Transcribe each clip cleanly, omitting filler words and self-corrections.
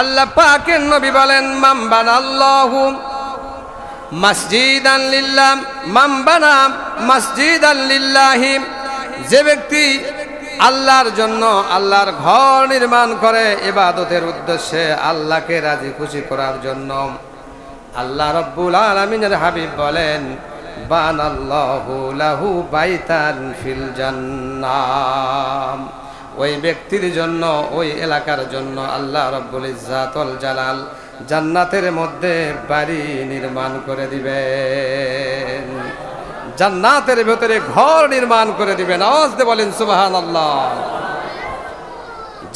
আল্লাহ পাকের নবী বলেন, মান বানাল্লাহু মসজিদান লিল্লাহ, মান বানা মসজিদান লিল্লাহি, যে ব্যক্তি আল্লাহর জন্য আল্লাহর ঘর নির্মাণ করে ইবাদতের উদ্দেশ্যে, আল্লাহকে রাজি খুশি করার জন্য, আল্লাহ রাব্বুল আলামিনের হাবিব বলেন, বানাল্লাহু লাহু বাইতান ফিল জান্নাহ, ওই ব্যক্তির জন্য, ওই এলাকার জন্য আল্লাহ রাব্বুল ইজ্জাতুল জালাল জান্নাতের মধ্যে বাড়ি নির্মাণ করে দিবেন, জান্নাতের ভিতরে ঘর নির্মাণ করে দিবেন। আওয়াজ দিয়ে বলেন সুবহানাল্লাহ।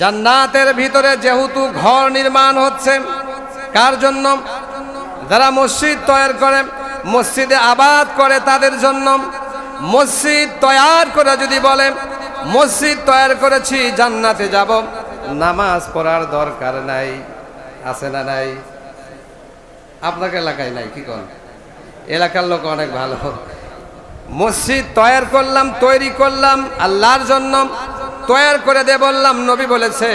জান্নাতের ভিতরে যেহেতু ঘর নির্মাণ হচ্ছে, কার জন্য? যারা মসজিদ তৈরি করে, মসজিদে আবাদ করে তাদের জন্য। মসজিদ তৈরি করে যদি বলে মসজিদ তৈরি করেছি জান্নাতে যাব, নামাজ পড়ার দরকার নাই, আছে না নাই? আপনার এলাকায় নাই? কি করেন? এলাকার লোক অনেক ভালো। মসজিদ তৈরি করলাম, তৈরি করলাম আল্লাহর জন্য, তৈরি করে দে বললাম। নবী বলেছে,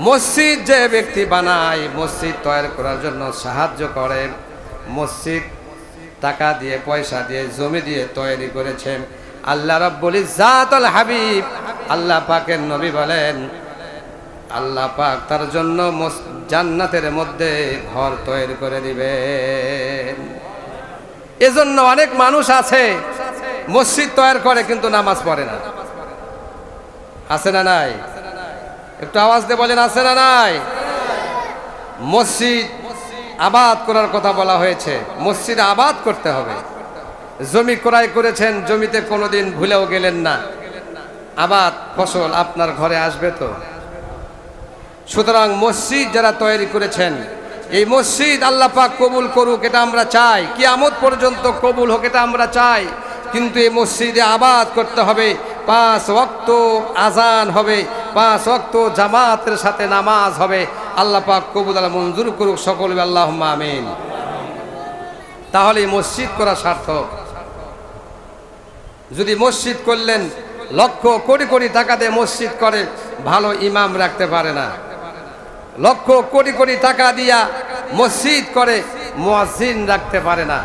মসজিদ যে ব্যক্তি বানায়, মসজিদ তৈরি করার জন্য সাহায্য করে, মসজিদ টাকা দিয়ে, পয়সা দিয়ে, জমি দিয়ে তৈরি করেছে, আল্লাহ রাব্বুল ইজ্জাতুল হাবিব আল্লাহ পাকের নবী বলেন, আল্লাহ পাক তার জন্য জান্নাতের মধ্যে ঘর তৈরি করে দিবেন। এজন্য অনেক মানুষ আছে মসজিদ তৈরি করে কিন্তু নামাজ পড়ে না। আছে না নাই? একটু আওয়াজ দিয়ে বলেন, আছে না নাই? মসজিদ আবাদ করার কথা বলা হয়েছে, মসজিদ আবাদ করতে হবে। জমি ক্রয় করেছেন, জমিতে কোনোদিন ভুলেও গেলেন না, আবাদ ফসল আপনার ঘরে আসবে তো। সুতরাং মসজিদ যারা তৈরি করেছেন, এই মসজিদ আল্লাহ পাক কবুল করুক, এটা আমরা চাই। কিয়ামত পর্যন্ত কবুল হোক, এটা আমরা চাই। কিন্তু এই মসজিদে আবাদ করতে হবে, 5 ওয়াক্ত আজান হবে, 5 ওয়াক্ত জামাতের সাথে নামাজ হবে। আল্লাহ পাক কবুল আল্লাহ মঞ্জুর করুক, সকল আল্লাহুম্মা আমিন। তাহলে মসজিদ করা সার্থক। যদি মসজিদ করলেন, লক্ষ কোটি কোটি টাকা দিয়ে মসজিদ করে, ভালো ইমাম রাখতে পারে না। লক্ষ কোটি কোটি টাকা দিয়া মসজিদ করে, মুয়াজ্জিন রাখতে পারে না।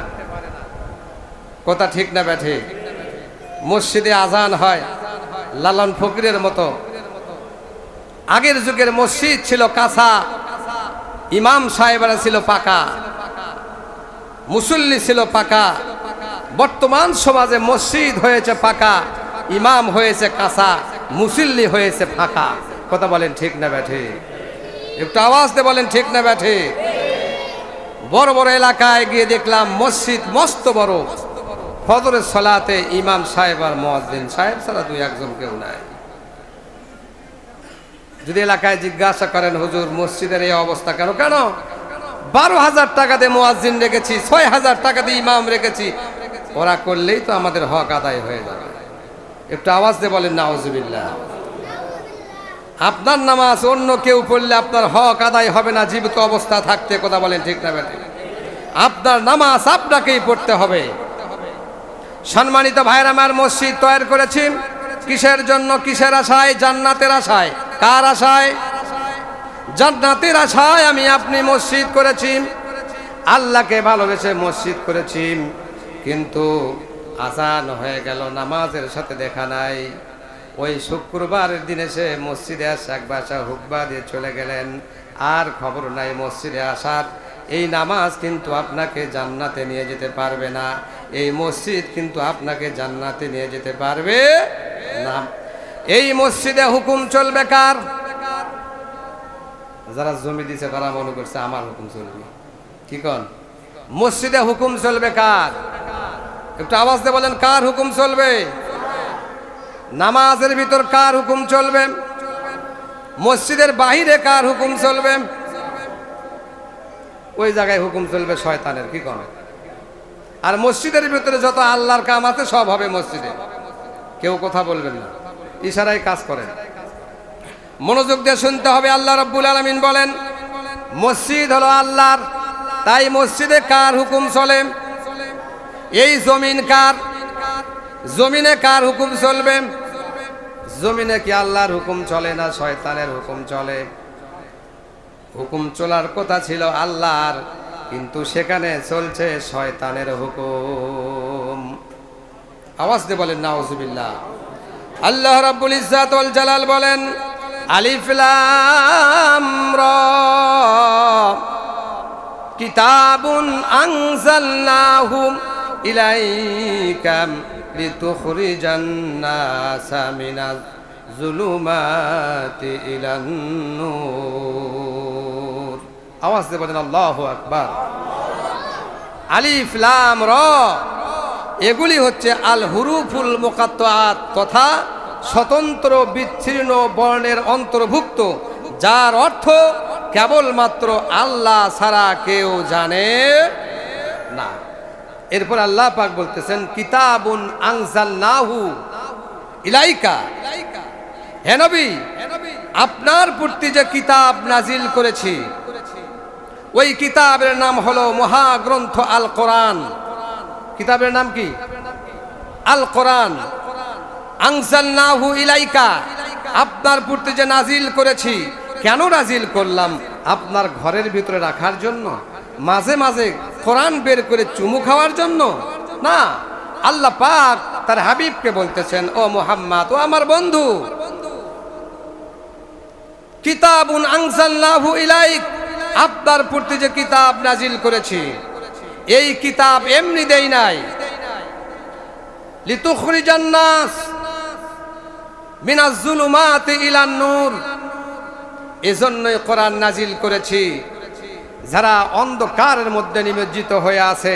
কথা ঠিক না ব্যাঠে? মসজিদে আজান হয় লালন ফকিরের মতো। আগের যুগের মসজিদ ছিল কাঁচা, ইমাম সাহেবরা ছিল পাকা, মুসল্লি ছিল পাকা। বর্তমান সমাজে মসজিদ হয়েছে পাকা, ইমাম হয়েছে কাঁচা, মুসল্লি হয়েছে ফাঁকা। কথা বলেন ঠিক না ব্যাঠে? একটু আওয়াজ দিয়ে বলেন ঠিক না ব্যাঠে? বড় বড় এলাকায় গিয়ে দেখলাম মসজিদ মস্ত বড়, ফজরের সালাতে ইমাম সাহেব আর মুয়াজ্জিন সাহেব ছাড়া 2-1 কেউ নাই। যদি এলাকায় জিজ্ঞাসা করেন, হুজুর মসজিদের এই অবস্থা কেন? 12,000 টাকা দিয়ে মুয়াজ্জিন রেখেছি, 6,000 টাকা দিয়ে ইমাম রেখেছি, ওরা করলেই তো আমাদের হক আদায় হয়ে যাবে। একটু আওয়াজ দিয়ে বলেন নাউজুবিল্লাহ। আপনার নামাজ অন্য কেউ পড়লে আপনার হক আদায় হবে না জীবিত অবস্থা থাকতে। কথা বলেন ঠিক না বেঠিক? আপনার নামাজ আপনাকেই পড়তে হবে। সম্মানিত ভাইরা আমার, মসজিদ তৈরি করেছি কিসের জন্য? কিসের আশায়? জান্নাতের আশায়। কার আশায়? জান্নাতের আশায় আমি আপনি মসজিদ করেছি, আল্লাহকে ভালোবেসে মসজিদ করেছি। কিন্তু আজান হয়ে গেল, নামাজের সাথে দেখা নাই। ওই শুক্রবারের দিনে সে মসজিদে একবার হুকবা দিয়ে চলে গেলেন, আর খবর নাই মসজিদে আসার। এই নামাজ কিন্তু আপনাকে জান্নাতে নিয়ে যেতে পারবে না, এই মসজিদ কিন্তু আপনাকে জান্নাতে নিয়ে যেতে পারবে না। এই মসজিদে হুকুম চলবে কার? যারা জমি দিছে তারা মনে করছে আমার হুকুম চলবে। কি কন? মসজিদে হুকুম চলবে কার? একটু আওয়াজ দিয়ে বলেন, কার হুকুম চলবে? নামাজের ভিতর কার হুকুম চলবে? মসজিদের বাহিরে কার হুকুম চলবে? ওই জায়গায় হুকুম চলবে শয়তানের। কি কন? আর মসজিদের ভিতরে যত আল্লাহর কাম আছে সব হবে মসজিদে। কেউ কথা বলবেন না, ইশারায় কাজ করেন। মনোযোগ দিয়ে শুনতে হবে। আল্লাহ রাব্বুল আলামিন বলেন, মসজিদ হলো আল্লাহর, তাই মসজিদে কার হুকুম চলে? এই জমিন কার? জমিনে কার হুকুম চলবে? জমিনে কি আল্লাহর হুকুম চলে না শয়তানের হুকুম চলে? হুকুম চলার কথা ছিল আল্লাহর, কিন্তু সেখানে চলছে শয়তানের হুকুম। আওয়াজ দিয়ে বলেন নাউজুবিল্লাহ। আল্লাহ রাব্বুল ইজ্জাত ওয়াল জালাল বলেন আলিফ লাম রা কিতাবুন আনজালনাহু ইলাইকা লিতুখরিজান নাসা মিনাজ যুলুমাতি ইলান নূর। আওয়াজ দিয়ে বলেন আল্লাহু আকবার। আলিফ লাম রা এগুলি হচ্ছে আল হুরুফুল মুকাত্তাআত তথা স্বতন্ত্র বিচ্ছিন্ন বর্ণের অন্তর্ভুক্ত, যার অর্থ কেবলমাত্র আল্লাহ ছাড়া কেউ জানে না। এরপর আল্লাহ পাক বলতেছেন কিতাবুন আনজালনাহু ইলাইকা, হে নবী আপনার প্রতি যে কিতাব নাজিল করেছি ওই কিতাবের নাম হলো মহাগ্রন্থ আল কোরআন। কিতাবের নাম কি? আল কোরআন। আনজালনাহু ইলাইকা, আপনার প্রতি যে নাজিল করেছি। কেন নাজিল করলাম? আপনার ঘরের ভিতরে রাখার জন্য, মাঝে মাঝে কোরআন বের করে চুমু খাওয়ার জন্য না। আল্লাহ পাক তার হাবিবকে বলতেছেন ও মুহাম্মদ, ও আমার বন্ধু, কিতাবুন আনজালনাহু ইলাইক, আপনার প্রতি যে কিতাব নাজিল করেছি এই কিতাব এমনি দেই নাই। লিতুখরিজান নাস মিনাজ যুলুমাতি ইলান নূর, এজন্যই কোরআন নাজিল করেছি যারা অন্ধকারের মধ্যে নিমজ্জিত হয়ে আছে,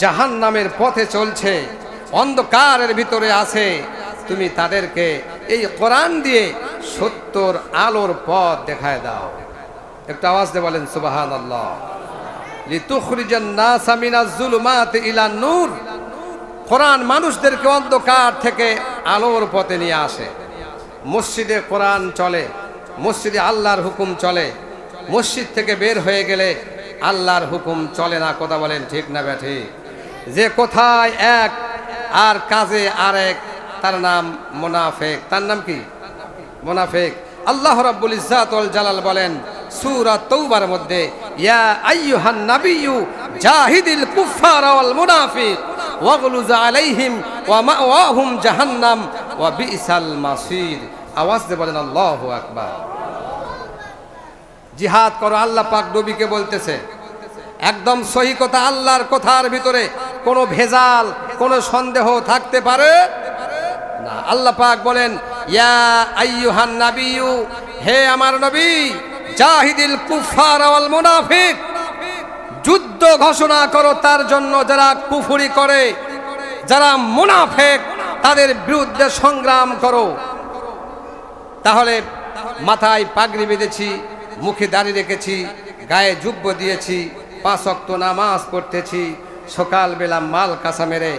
জাহান্নামের পথে চলছে, অন্ধকারের ভিতরে আছে, তুমি তাদেরকে এই কোরআন দিয়ে সত্যর আলোর পথ দেখায় দাও। একটু আওয়াজ দিয়ে বলেন সুবহানাল্লাহ। লিতুখরিজান নাসা মিনাজ যুলুমাতি ইলান নূর, কোরআন মানুষদেরকে অন্ধকার থেকে আলোর পথে নিয়ে আসে। মসজিদে কোরআন চলে, মসজিদে আল্লাহর হুকুম চলে, মসজিদ থেকে বের হয়ে গেলে আল্লাহর হুকুম চলে না। কথা বলেন ঠিক না ব্যাঠিক? যে কোথায় এক আর কাজে আরেক, তার নাম মুনাফিক। তার নাম কি? মুনাফিক। আল্লাহ রাব্বুল ইজ্জাত ওয়াল জালাল বলেন সূরা তাওবার মধ্যে ইয়া আইয়ুহান নাবিয়্যু জাহিদিল কুফফারা ওয়াল মুনাফিক ওয়াগলুজ আলাইহিম ওয়া মাওয়াহুম জাহান্নাম ওয়া বিসাল মাসির। আওয়াজ দিয়ে বলেন আল্লাহু আকবার। জিহাদ করো, আল্লাহ পাক নবীকে বলতেছে। একদম সহি কথা, আল্লাহর কথার ভিতরে কোনো ভেজাল, কোনো সন্দেহ থাকতে পারে না। আল্লাহ পাক বলেন ইয়া আইয়ুহান নাবিয়্যু, হে আমার নবী, জাহিদিল কুফফার ওয়াল মুনাফিক, যুদ্ধ ঘোষণা করো তার জন্য যারা কুফরি করে, যারা মুনাফিক, তাদের বিরুদ্ধে সংগ্রাম করো। তাহলে মাথায় পাগড়ি বেঁধেছি, মুখে দাড়ি রেখেছি, গায়ে জুব্ব দিয়েছি, 5 ওয়াক্ত নামাজ পড়তেছি, সকালবেলা মাল কাঁচা মেরে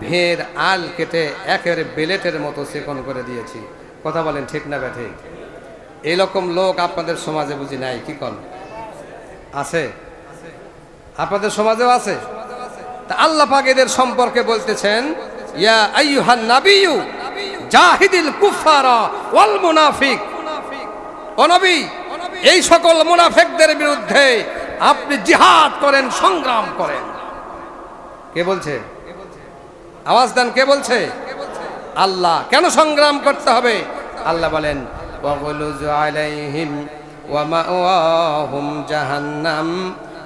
ভের আল কেটে একের বেলেটের মতো সেকন করে দিয়েছি। কথা বলেন ঠিক না ব্যাঠিক? এইরকম লোক আপনাদের সমাজে বুঝি নাই? কি কন আছে? আপনাদের সমাজেও আছে। তা আল্লাহ পাক এদের সম্পর্কে বলতেছেন ইয়া আইয়ুহান নাবিয়্যু জাহিদিল কুফফারা ওয়াল মুনাফিক, ও নবী এই সকল মুনাফিকদের বিরুদ্ধে আপনি জিহাদ করেন, সংগ্রাম করেন। কে বলছে? আওয়াজ দেন, কে বলছে? আল্লাহ। কেন সংগ্রাম করতে হবে? আল্লাহ বলেন ওয়াগলুজ আলাইহিম ওয়া মাওয়াহুম জাহান্নাম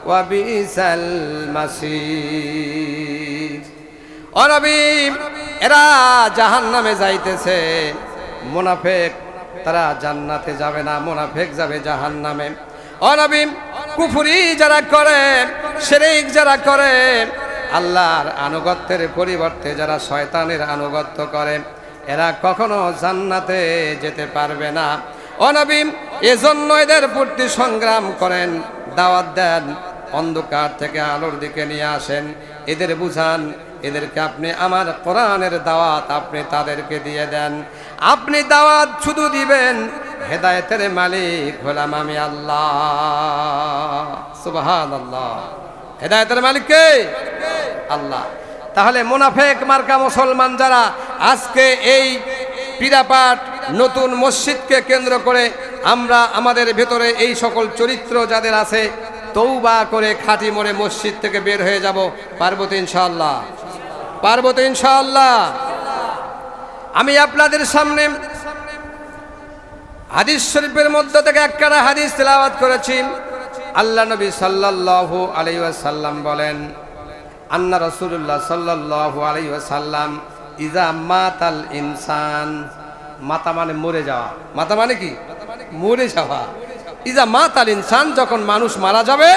ওয়া বিসাল মাসির। ও নবী এরা জাহান্নামে যাইতেছে, মুনাফিক তারা জান্নাতে যাবে না, মুনাফিক যাবে জাহান্নামে। ও নবী কুফরি যারা করে, শিরক যারা করে, আল্লাহর আনুগত্যের পরিবর্তে যারা শয়তানের আনুগত্য করে, এরা কখনো জান্নাতে যেতে পারবে না। ও নবী এজন্য এদের প্রতি সংগ্রাম করেন, দাওয়াত দেন, অন্ধকার থেকে আলোর দিকে নিয়ে আসেন, এদের বুঝান, এদেরকে আপনি আমার কোরআনের দাওয়াত আপনি তাদেরকে দিয়ে দেন। আপনি দাওয়াত শুধু দিবেন, হেদায়েতের মালিক হলাম আমি আল্লাহ। সুবহানাল্লাহ। হেদায়েতের মালিক কে? আল্লাহ। তাহলে মুনাফিক মার্কা মুসলমান যারা আজকে এই পীরাপাট নতুন মসজিদকে কেন্দ্র করে আমরা আমাদের ভেতরে এই সকল চরিত্র যাদের আছে তৌবা করে খাঁটি মনে মসজিদ থেকে বের হয়ে যাব। পারবো তো ইনশাআল্লাহ? পারবো তো ইনশাআল্লাহ? আমি আপনাদের সামনে হাদিস শরীফের মধ্য থেকে একটা হাদিস তেলাওয়াত করেছি। আল্লাহ নবী সাল্লাল্লাহু আলাইহি ওয়াসাল্লাম বলেন, আন্না রাসূলুল্লাহ সাল্লাল্লাহু আলাইহি ওয়াসাল্লাম ইজা মাতাল ইনসান, মাতা মানে মরে যাওয়া, মাতা মানে কি? মরে যাওয়া। ইজা মাতাল ইনসান, যখন মানুষ মারা যাবে,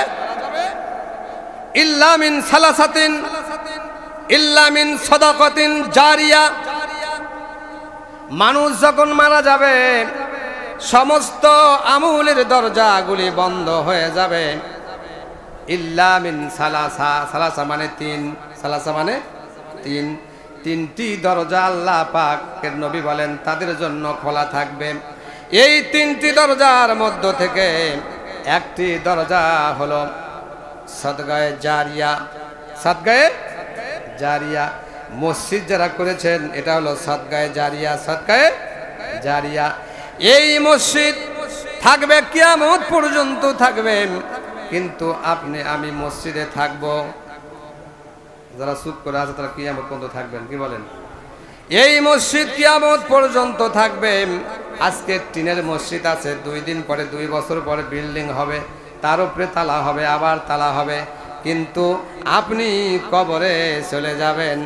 ইল্লা মিন সালাসাতিন, ইল্লা মিন সাদাকাতিন জারিয়া, মানুষ যখন মারা যাবে সমস্ত আমলের দরজাগুলি বন্ধ হয়ে যাবে। ইল্লা মিন সালাসা, সালাসা মানে তিন, সালাসা মানে তিন, তিনটি দরজা আল্লাহ পাকের নবী বলেন তাদের জন্য খোলা থাকবে। এই তিনটি দরজার মধ্য থেকে একটি দরজা হলো সাদগায়ে জারিয়া। সাদগায়ে জারিয়া, মসজিদ যারা করেছেন এটা হলো সাদগায়ে জারিয়া, সাদগায়ে জারিয়া। এই মসজিদ থাকবে কিয়ামত পর্যন্ত থাকবে, কিন্তু আপনি আমি মসজিদে থাকব, যারা চুপ করে আছে তারা কিয়ামত পর্যন্ত থাকবেন। কি বলেন? এই মসজিদ কিয়ামত পর্যন্ত থাকবে। আজকে টিনের মসজিদ আছে, 2 দিন পরে 2 বছর পরে বিল্ডিং হবে, তার উপরে তালা হবে, আবার তালা হবে। কিন্তু আপনি কবরে চলে যাবেন,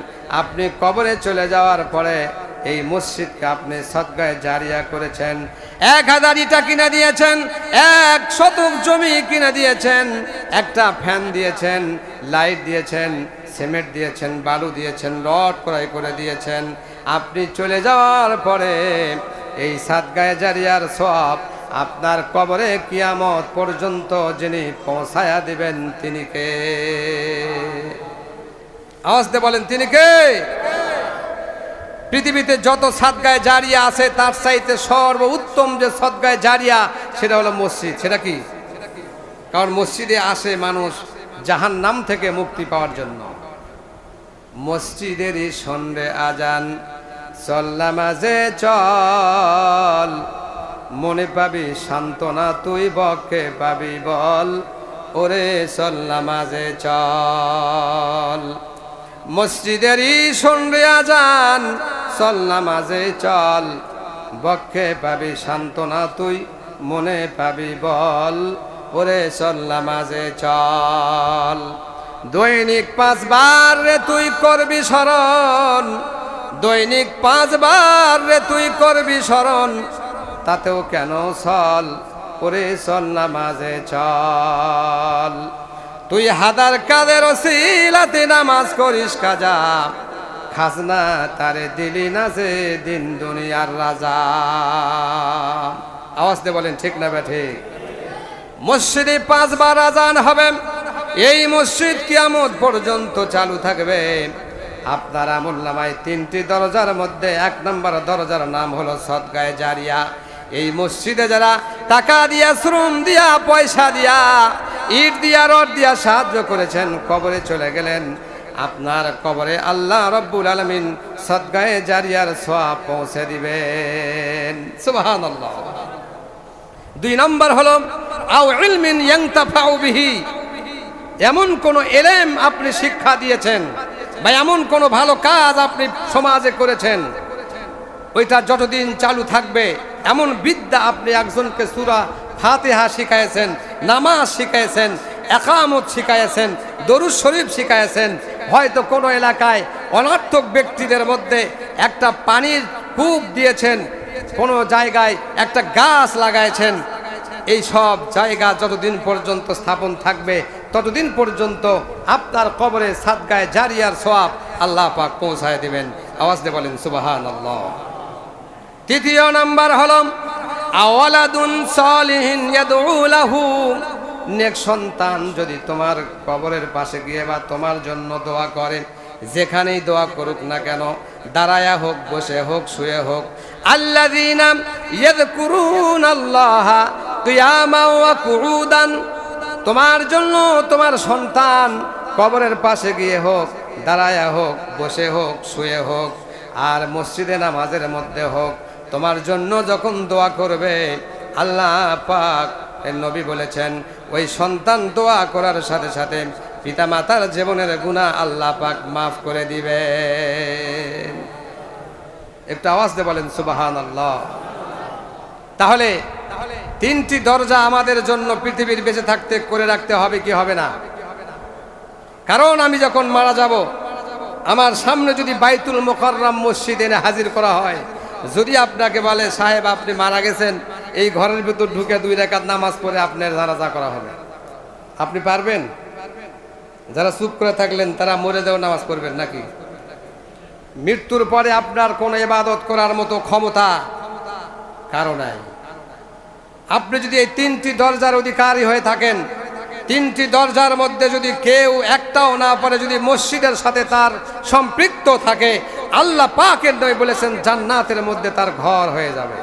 আপনি কবরে চলে যাওয়ার পরে এই মসজিদকে আপনি সাদগায়ে জারিয়া করেছেন। 1000 ইটা কিনে দিয়েছেন, 1 শতক জমি কিনে দিয়েছেন, একটা ফ্যান দিয়েছেন, লাইট দিয়েছেন, সিমেন্ট দিয়েছেন, বালু দিয়েছেন, রড ক্রয় করে দিয়েছেন। আপনি চলে যাওয়ার পরে এই সাদগায়ে জারিয়ার সওয়াব আপনার কবরে কিয়ামত পর্যন্ত যিনি পৌঁছায়া দিবেন তিনি কে? আওয়াজ দিয়ে বলেন, তিনি কে? পৃথিবীতে যত সাদগায়ে জারিয়া আছে তার চাইতে সর্বোত্তম যে সাদগায়ে জারিয়া সেটা হলো মসজিদ। সেটা কি? কারণ মসজিদে আসে মানুষ জাহান্নাম থেকে মুক্তি পাওয়ার জন্য। মসজিদেরই সন্ধ্যে আজান, চল নামাজে চল, মনে পাবি সান্ত্বনা তুই বকে পাবি বল, ওরে চল নামাজে চল। মসজিদেরই সন্ধ্যে আজান, চল নামাজে চল, বক্ষে পাবি সান্ত্বনা তুই মনে পাবি বল, ওরে চল নামাজে চল। দৈনিক 5 বার রে তুই করবি স্মরণ, দৈনিক 5 বার রে তুই করবি স্মরণ, তাতেও কেন চল, ওরে চল নামাজে চল। তুই হাদার কাদের ওসিলাতে নামাজ করিস কাজা, খাজনা তারে দিলি না যে দিন দুনিয়ার রাজা। আওয়াজ দিয়ে বলেন ঠিক না ঠিক? মসজিদে 5 বার আজান হবে, এই মসজিদ কিয়ামত পর্যন্ত চালু থাকবে। আপনার আমলনামায় 3টি দরজার মধ্যে 1 নম্বর দরজার নাম হলো সাদগায়ে জারিয়া। এই মসজিদে যারা টাকা দিয়া, শ্রম দিয়া, পয়সা দিয়া, ইট দিয়া, রড দিয়া সাহায্য করেছেন, কবরে চলে গেলেন, আপনার কবরে আল্লাহ রব্বুল আলামিন সাদগায়ে জারিয়ার সওয়াব পৌঁছে দিবেন। সুবহানাল্লাহ। 2 নম্বর হলো আও ইলমিন ইয়ানতাফাউ বিহি, এমন কোন ইলম আপনি শিক্ষা দিয়েছেন বা এমন কোন ভালো কাজ আপনি সমাজে করেছেন, ওইটা যতদিন চালু থাকবে, এমন বিদ্যা আপনি একজনকে সূরা ফাতিহা শিখায়েছেন, নামাজ শিখায়েছেন, একামত শিখায়েছেন, দরুদ শরীফ শিখায়েছেন, হয়তো কোনো এলাকায় অনর্থক ব্যক্তিদের মধ্যে একটা পানির কূপ দিয়েছেন, কোনো জায়গায় একটা গাছ লাগাইছেন, এই সব জায়গা যতদিন পর্যন্ত স্থাপন থাকবে ততদিন পর্যন্ত আপনার কবরে সাদগায়ে জারিয়ার সওয়াব আল্লাহ পাক পৌঁছায় দিবেন। আওয়াজ দিয়ে বলেন সুবহানাল্লাহ। 3 নাম্বার হলো আওয়ালাদুন সালিহিন ইয়াদউ লাহু, নেক সন্তান যদি তোমার কবরের পাশে গিয়ে বা তোমার জন্য দোয়া করে, যেখানেই দোয়া করুক না কেন, দাঁড়ায়া হোক, বসে হোক, শুয়ে হোক, আল্লাযীনা ইয়াযকুরুনাল্লাহা কিয়ামান ওয়া কুউদান, তোমার জন্য তোমার সন্তান কবরের পাশে গিয়ে হোক, দাঁড়ায়া হোক, বসে হোক, শুয়ে হোক, আর মসজিদে নামাজের মধ্যে হোক, তোমার জন্য যখন দোয়া করবে আল্লাহ পাক নবী বলেছেন ওই সন্তান দোয়া করার সাথে সাথে পিতামাতার জীবনের গুনাহ আল্লাহ পাক মাফ করে দিবেন। একটু আওয়াজ দিয়ে বলেন সুবহানাল্লাহ। তাহলে তিনটি দরজা আমাদের জন্য পৃথিবীর বেঁচে থাকতে করে রাখতে হবে কি হবে না? কারণ আমি যখন মারা যাব, আমার সামনে যদি বাইতুল মুকাররম মসজিদ এনে হাজির করা হয়, যদি আপনাকে বলে সাহেব আপনি মারা গেছেন, এই ঘরের ভিতর ঢুকে 2 রাকাত নামাজ পড়ে আপনার জানাজা করা হবে, আপনি পারবেন? যারা চুপ করে থাকলেন তারা মরে যাও নামাজ পড়বেন নাকি? মৃত্যুর পরে আপনার কোনো ইবাদত করার মতো ক্ষমতা কারো নাই। আপনি যদি এই 3টি দরজার অধিকারী হয়ে থাকেন, 3টি দরজার মধ্যে যদি কেউ একটাও না পারে, যদি মসজিদের সাথে তার সম্পৃক্ত থাকে, আল্লাহ পাকের নবী বলেছেন জান্নাতের মধ্যে তার ঘর হয়ে যাবে।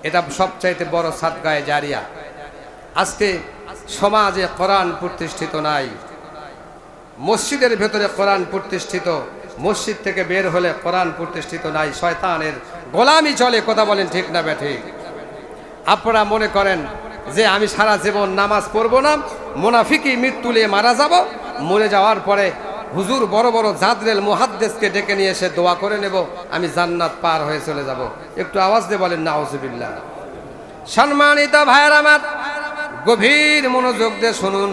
এটা সবচাইতে বড় সাদকায়ে জারিয়া। আজকে সমাজে কোরআন প্রতিষ্ঠিত নাই, মসজিদের ভেতরে কোরআন প্রতিষ্ঠিত, মসজিদ থেকে বের হলে কোরআন প্রতিষ্ঠিত নাই, শয়তানের গোলামি চলে। কথা বলেন ঠিক না বেঠিক? আপনারা মনে করেন যে আমি সারা জীবন নামাজ পড়বো না, মুনাফিকি মৃত্যু নিয়ে মারা যাব, মরে যাওয়ার পরে হুজুর বড় বড় জাদরেল মুহাদ্দিসকে ডেকে নিয়ে এসে দোয়া করে নেব, আমি জান্নাত পার হয়ে চলে যাব। একটু আওয়াজ দিয়ে বলেন নাউজুবিল্লাহ। সম্মানিত ভাইয়ের আমার, গভীর মনোযোগ দিয়ে শুনুন।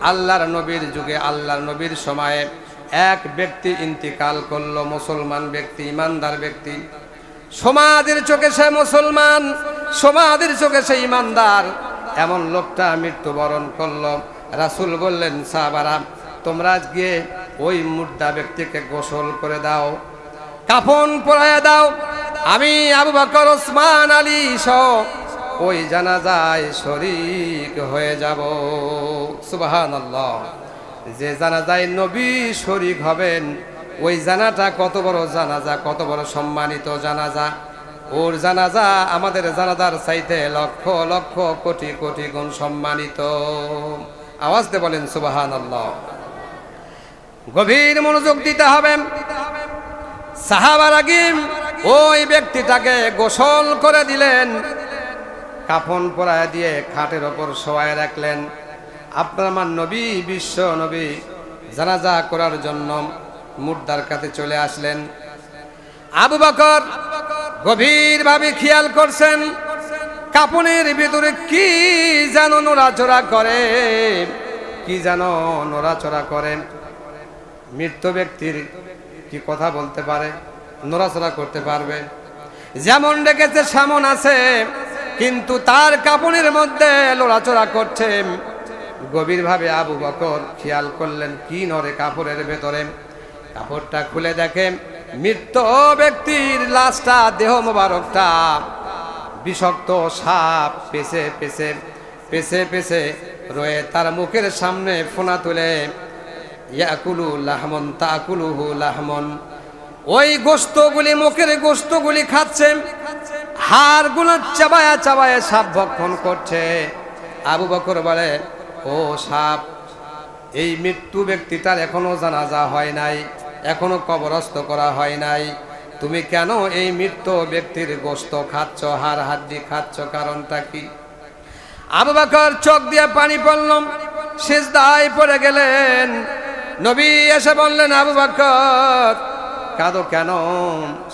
আল্লাহর নবীর যুগে, আল্লাহর নবীর সময়ে এক ব্যক্তি ইন্তিকাল করলো, মুসলমান ব্যক্তি, ইমানদার ব্যক্তি। সমাজের চোখে সে মুসলমান, সমাজের চোখে সে ইমানদার, এমন লোকটা মৃত্যুবরণ করলো। রাসূল বললেন সাহাবারা তোমরা গিয়ে ওই মুর্দা ব্যক্তিকে গোসল করে দাও, কাফন পরায়ে দাও, আমি আবু বকর, ওসমান, আলী সহ ওই জানাজায় শরীক হয়ে যাব। সুবহানাল্লাহ। যে জানাজায় নবী শরীক হবেন, ওই জানাটা কত বড় জানাজা, কত বড় সম্মানিত জানাজা। ওর জানাজা আমাদের জানাজার চাইতে লক্ষ লক্ষ কোটি কোটি গুণ সম্মানিত। আওয়াজ দিয়ে বলেন সুবহানাল্লাহ। গভীর মনোযোগ দিতে হবে। সাহাবারা কি ওই ব্যক্তিটাকে গোসল করে দিলেন, কাফন পরায় দিয়ে খাটের ওপর শোয়ায় রাখলেন। আপনার আমার নবী, বিশ্ব নবী জানাজা করার জন্য মুর্দার কাছে চলে আসলেন। আবু বকর গভীরভাবে খেয়াল করছেন, কাফনের ভিতরে কি যেন নড়াচড়া করে, কি যেন নড়াচড়া করে। মৃত ব্যক্তির কি কথা বলতে পারে, নড়াচড়া করতে পারবে? যেমন রেখেছে সামন আছে, কিন্তু তার কাফনের মধ্যে নড়াচড়া করছে। গভীরভাবে আবু বকর খেয়াল করলেন কি নড়ে কাপড়ের ভেতরে। কাপড়টা খুলে দেখে মৃত ব্যক্তির লাশটা, দেহ মোবারকটা বিষাক্ত সাপ পেছে পেছে পেছে পেছে রয়ে তার মুখের সামনে ফোনা তুলে ইয়াকুলু লাহমন তাকুলুহু লাহমন, ওই গোশতগুলি, মুখের গোশতগুলি খাচ্ছে, হাড়গুলো চাবায়া চাবায়া সাপ ভক্ষণ করছে। আবু বকর বলে ও সাপ, এই মৃত্যু ব্যক্তিটার এখনো জানাজা হয় নাই, এখনো কবরস্থ করা হয় নাই, তুমি কেন এই মৃত্যু ব্যক্তির গোশত খাচ্ছ, হাড় হাড্ডি খাচ্ছ, কারণটা কি? আবু বকর চোখ দিয়ে পানি পড়ল, সিজদায় পড়ে গেলেন। নবী এসে বললেন আবু বকর কাঁদো কেন,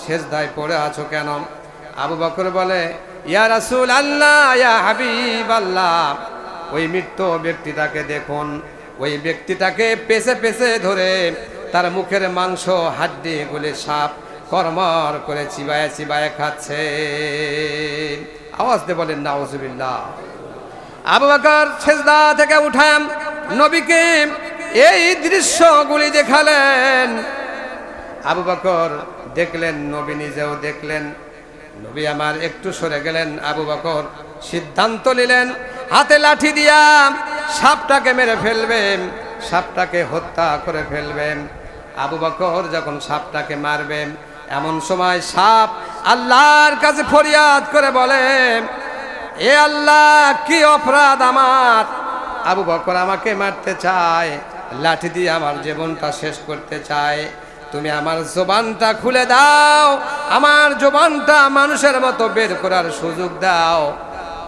সিজদায় পড়ে আছো কেন? আবু বকর বলে ইয়া রাসূল আল্লাহ, ইয়া হাবিব আল্লাহ, ওই মৃত্যু ব্যক্তিটাকে দেখুন, ওই ব্যক্তিটাকে পেছে পেছে ধরে তার মুখের মাংস হাড্ডি গুলি সাপ কর্মর করে চিবায়ে চিবায়ে খাচ্ছে। আওয়াজ দিয়ে বলেন নাউজুবিল্লাহ। আবু বকর সিজদা থেকে উঠান, নবীকে এই দৃশ্যগুলি দেখালেন। আবু বকর দেখলেন, নবী নিজেও দেখলেন। নবী আমার একটু সরে গেলেন। আবু বকর সিদ্ধান্ত নিলেন হাতে লাঠি দিয়া সাপটাকে মেরে ফেলবেন, সাপটাকে হত্যা করে ফেলবেন। আবু বকর যখন সাপটাকে মারবেন, এমন সময় সাপ আল্লাহর কাছে ফরিয়াদ করে বলে এ আল্লাহ, কি অপরাধ আমার? আবু বকর আমাকে মারতে চায়, লাঠি দিয়ে আমার জীবনটা শেষ করতে চায়। তুমি আমার জবানটা খুলে দাও, আমার জবানটা মানুষের মতো বের করার সুযোগ দাও।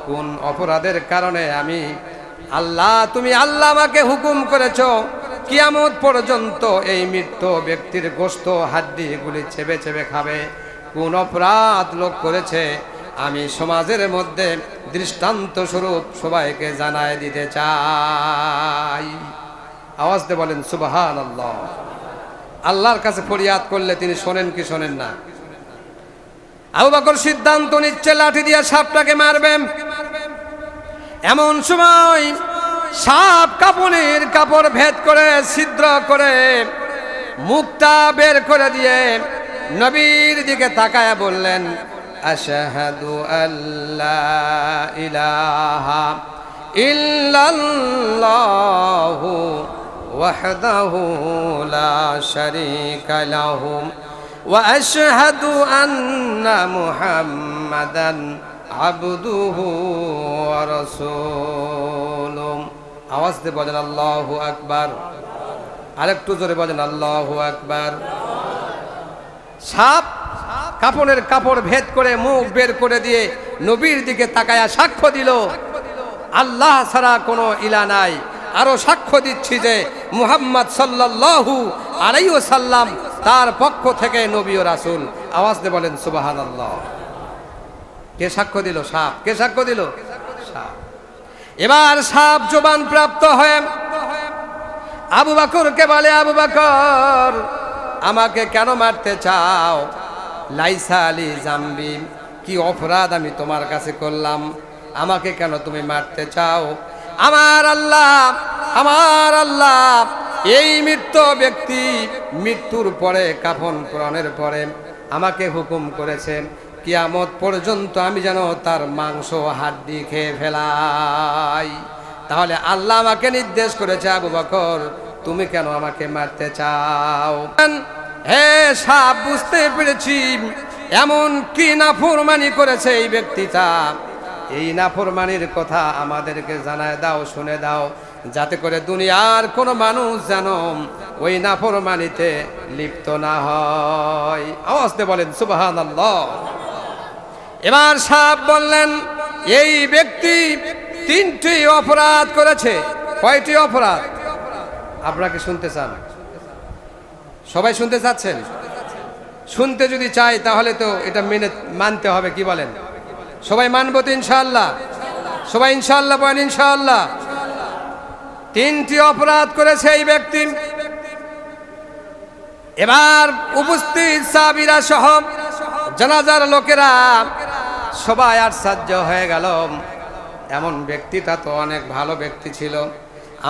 কোন অপরাধের কারণে আমি আল্লাহ, তুমি আল্লাহ আমাকে হুকুম করেছো কিয়ামত পর্যন্ত এই মৃত ব্যক্তির গোশত হাড্ডি এগুলি চেবে চেবে খাবে? কোন অপরাধ লোক করেছে আমি সমাজের মধ্যে দৃষ্টান্ত স্বরূপ সবাইকে জানায় দিতে চাই। আওয়াজ দিয়ে বলেন সুবহানাল্লাহ। আল্লাহর কাছে ফরিয়াদ করলে তিনি শোনেন কি শোনেন না? আবু বকর সিদ্ধান্ত নিচ্ছে লাঠি দিয়ে সাপটাকে মারবেন। এমন সময় সাপ কাপড়ের কাপড় ভেদ করে ছিদ্র করে মুখটা বের করে দিয়ে নবীর দিকে তাকায়া বললেন, আশহাদু আল্লা ইলাহা ইল্লাল্লাহু ওয়াহদাহু লা শারীকা লাহু ওয়া আশহাদু আন্না মুহাম্মাদান আবদুহু ওয়া রাসূলুহু। আওয়াজ দিয়ে বলেন আল্লাহু আকবার। আরেকটু জোরে বলেন আল্লাহু আকবার। সাপ কাপড়ের কাপড় ভেদ করে মুখ বের করে দিয়ে নবীর দিকে তাকায়া সাক্ষ্য দিল, আল্লাহ ছাড়া কোনো ইলা নাই। আরো সাক্ষ্য দিচ্ছি যে মুহাম্মদ সাল্লাল্লাহু আলাইহি ওয়াসাল্লাম তার পক্ষ থেকে নবী ও রাসূল। আওয়াজ দিয়ে বলেন সুবহানাল্লাহ। কে সাক্ষ্য দিল? সাপ। কে সাক্ষ্য দিল? সাপ। এবার সাপ জবান প্রাপ্ত হয়ে আবু বকরকে বলে, আবু বকর আমাকে কেন মারতে চাও? লাইসা আলী জাম্বি, কি অপরাধ আমি তোমার কাছে করলাম? আমাকে কেন তুমি মারতে চাও? আমার আল্লাহ এই মৃত ব্যক্তি মৃত্যুর পরে কাফন পরানের পরে আমাকে হুকুম করেছেন কিয়ামত পর্যন্ত আমি যেন তার মাংস হাড্ডি খেয়ে ফেলাই। তাহলে আল্লাহ আমাকে নির্দেশ করেছে, আবু বকর তুমি কেন আমাকে মারতে চাও? হে সাপ, বুঝতে পেরেছি এমন কি নাফরমানি করেছে এই ব্যক্তিটা। এই নাফরমানির কথা আমাদেরকে জানায় দাও, শুনে দাও, যাতে করে দুনিয়ার কোনো মানুষ যেন ওই নাফরমানিতে লিপ্ত না হয়। আওয়াজ দিয়ে বলেন সুবহানাল্লাহ। এবার সাপ বললেন, এই ব্যক্তি তিনটি অপরাধ করেছে। কয়টি অপরাধ? আপনারা কি শুনতে চান? সবাই শুনতে চাচ্ছেন? শুনতে যদি চাই তাহলে তো এটা মানতে হবে। কি বলেন? সবাই মানবো তো ইনশাআল্লাহ? সবাই ইনশাআল্লাহ বলেন ইনশাআল্লাহ। তিনটি অপরাধ করেছে এই ব্যক্তি। এবার উপস্থিত সাহাবীরা সহ জানাজার লোকেরা সবাই আশ্চর্য হয়ে গেল। এমন ব্যক্তিটা তো অনেক ভালো ব্যক্তি ছিল,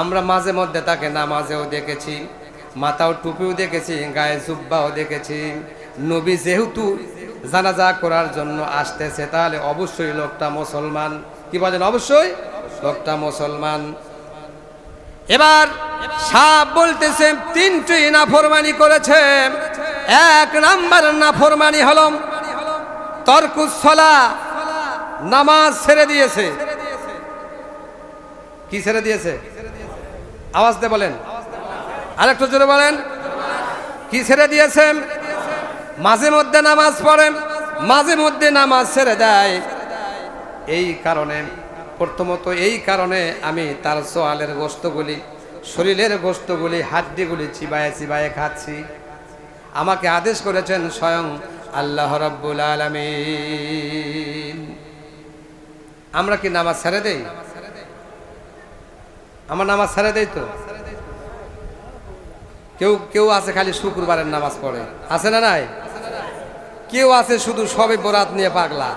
আমরা মাঝে মধ্যে তাকে নামাজেও দেখেছি, মাথাও টুপিও দেখেছি, গায়ে জুব্বাও দেখেছি। নবী যেহেতু জানাজা করার জন্য আসতেছে তাহলে অবশ্যই লোকটা মুসলমান। কি বলেন? অবশ্যই লোকটা মুসলমান। এবার সাপ বলতেছে তিনটি নাফরমানি করেছে। এক নাম্বার নাফরমানি হলো তরকুস সালাহ, নামাজ ছেড়ে দিয়েছে। কি ছেড়ে দিয়েছে? আওয়াজ দিয়ে বলেন, আরেকটু জোরে বলেন। কি ছেড়ে দিয়েছে? মাঝে মধ্যে নামাজ পড়ে, মাঝে মধ্যে নামাজ ছেড়ে দেয়। এই কারণে, প্রথমত এই কারণে আমি তার সোয়ালের গোশতগুলি, শরীরের গোশতগুলি, হাড্ডিগুলি চিবায়ে চিবায়ে খাচ্ছি। আমাকে আদেশ করেছেন স্বয়ং আল্লাহ রাব্বুল আলামিন। আমরা কি নামাজ ছেড়ে দেই? আমার নামাজ ছেড়ে দেই তো? কেউ কেউ আছে খালি শুক্রবারের নামাজ পড়ে, আছে না নাই? কেউ আছে শুধু সবে বরাত নিয়ে পাগলা,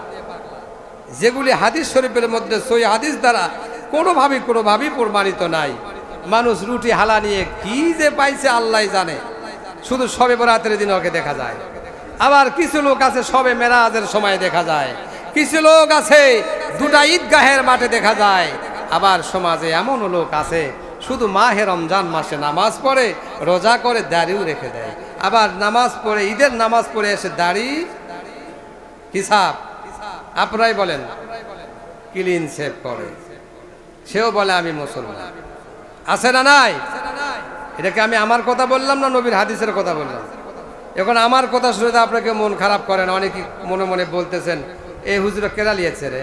যেগুলি হাদিস শরীফের মধ্যে সই হাদিস দ্বারা কোনোভাবেই প্রমাণিত নাই। মানুষ রুটি হালা নিয়ে কি যে পাইছে আল্লাহ জানে, শুধু সবে বরাতের দিন ওকে দেখা যায়। আবার কিছু লোক আছে সবে মেরাজের সময় দেখা যায়, কিছু লোক আছে দুটা ঈদগাহের মাঠে দেখা যায়। আবার সমাজে এমন লোক আছে শুধু মাহে রমজান মাসে নামাজ পড়ে, রোজা করে, দাড়িও রেখে দেয়। আবার নামাজ পড়ে, ঈদের নামাজ পড়ে এসে দাড়ি হিসাব আপনারাই বলেন ক্লিন শেভ করে, সেও বলে আমি মুসলমান। আছে না নাই? এটাকে আমি আমার কথা বললাম না নবীর হাদিসের কথা বললাম? এখন আমার কথা শুনে তো আপনাকে মন খারাপ করেন, অনেকে মনে মনে বলতেছেন এই হুজুর কেরা লিয়েছে রে,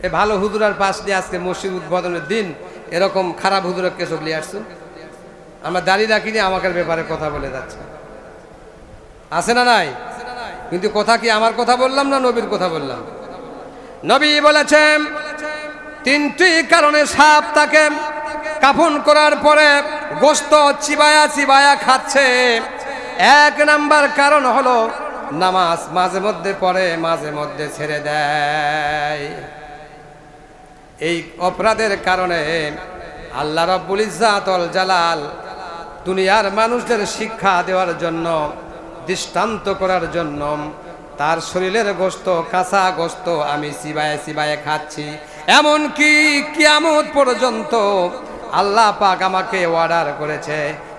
এ ভালো হুজুরার পাশ দিয়ে আজকে মসজিদ উদ্বোধনের দিন এরকম খারাপ হুজুরের কেসব নিয়ে আসছো। আমরা দাঁড়িয়ে রাখিনি, আমাকে ব্যাপারে কথা বলে যাচ্ছে, আছে না নাই? কিন্তু কথা কি আমার কথা বললাম না নবীর কথা বললাম? নবী বলেছেন তিনটি কারণে সাপ তাকে কাফন করার পরে গোশত চিবায়া চিবায়া খাচ্ছে। এক নাম্বার কারণ হলো নামাজ মাঝে মধ্যে পড়ে, মাঝে মধ্যে ছেড়ে দেয়। এই অপরাধের কারণে আল্লাহ রাব্বুল ইজ্জাতুল জালাল দুনিয়ার মানুষদের শিক্ষা দেওয়ার জন্য, দৃষ্টান্ত করার জন্য তার শরীরের গোশত, কাঁচা গোশত আমি চিবায়ে চিবায়ে খাচ্ছি। এমনকি কিয়ামত পর্যন্ত আল্লাহ পাক আমাকে অর্ডার করেছে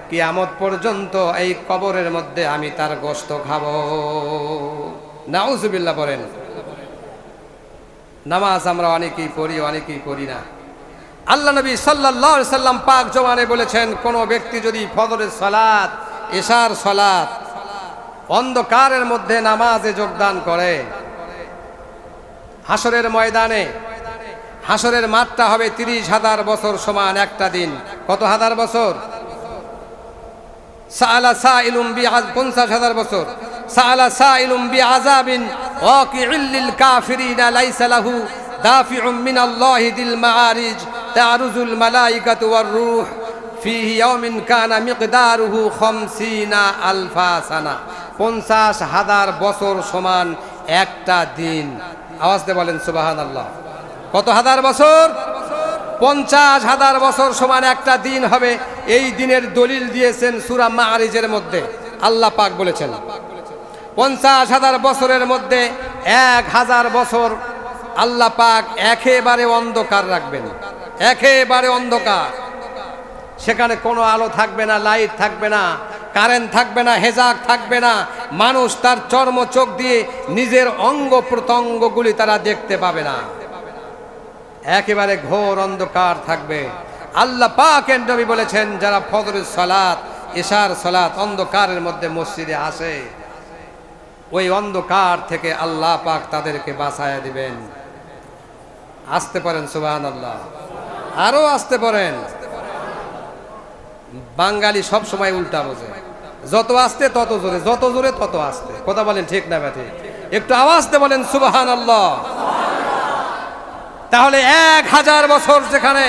কিয়ামত পর্যন্ত এই কবরের মধ্যে আমি তার গোশত খাবো। নাউজুবিল্লাহ বলেন। নামাজ আমরা অনেকেই পড়ি, অনেকেই পড়ি না। আল্লাহ নবী সাল্লাল্লাহু আলাইহি সাল্লাম পাক জমানে বলেছেন, কোন ব্যক্তি যদি ফজরের সালাত, এশার সালাত অন্ধকারের মধ্যে নামাজে যোগদান করে, হাসরের ময়দানে, হাসরের মাঠটা হবে 30,000 বছর সমান একটা দিন। কত হাজার বছর? সাআলা সাইলুম বিআজ 50,000 বছর। সাআলা সাইলুম বিআযাবিন ওয়াকিউল লিল কাফিরিনা লাইসা লাহু দাফিউম মিনাল্লাহি দিল মাআরিজ তারুজুল মালাইকাতু ওয়ার রূহ ফিহি ইয়াউমিন কানা মিকদারুহু 50,000 সানা। 50,000 বছর সমান একটা দিন। আওয়াজ দিয়ে বলেন সুবহানাল্লাহ। কত হাজার বছর? 50,000 বছর সমান একটা দিন হবে। এই দিনের দলিল দিয়েছেন সূরা মাআরিজের মধ্যে। আল্লাহ পাক বলেছেন 50,000 বছরের মধ্যে 1,000 বছর আল্লাহ পাক একেবারে অন্ধকার রাখবেন, একেবারে অন্ধকার। সেখানে কোনো আলো থাকবে না, লাইট থাকবে না, কারেন্ট থাকবে না, হেজাক থাকবে না। মানুষ তার চর্ম চোখ দিয়ে নিজের অঙ্গ প্রত্যঙ্গগুলি তারা দেখতে পাবে না, একেবারে ঘোর অন্ধকার থাকবে। আল্লাহ পাকের নবী বলেছেন, যারা ফজরের সালাত, এশার সালাত অন্ধকারের মধ্যে মসজিদে আসে, ওই অন্ধকার থেকে আল্লাহ পাক তাদেরকে বাঁচায়া দিবেন। আসতে পারেন সুবহানাল্লাহ, আরো আসতে পারেন। বাঙালি সব সময় উল্টা বোঝে, যত আসতে তত জোরে, যত জোরে তত আসতে। কথা বলেন ঠিক না ব্যাঠি? একটু আওয়াজ দিয়ে বলেন সুবহানাল্লাহ। তাহলে 1,000 বছর যেখানে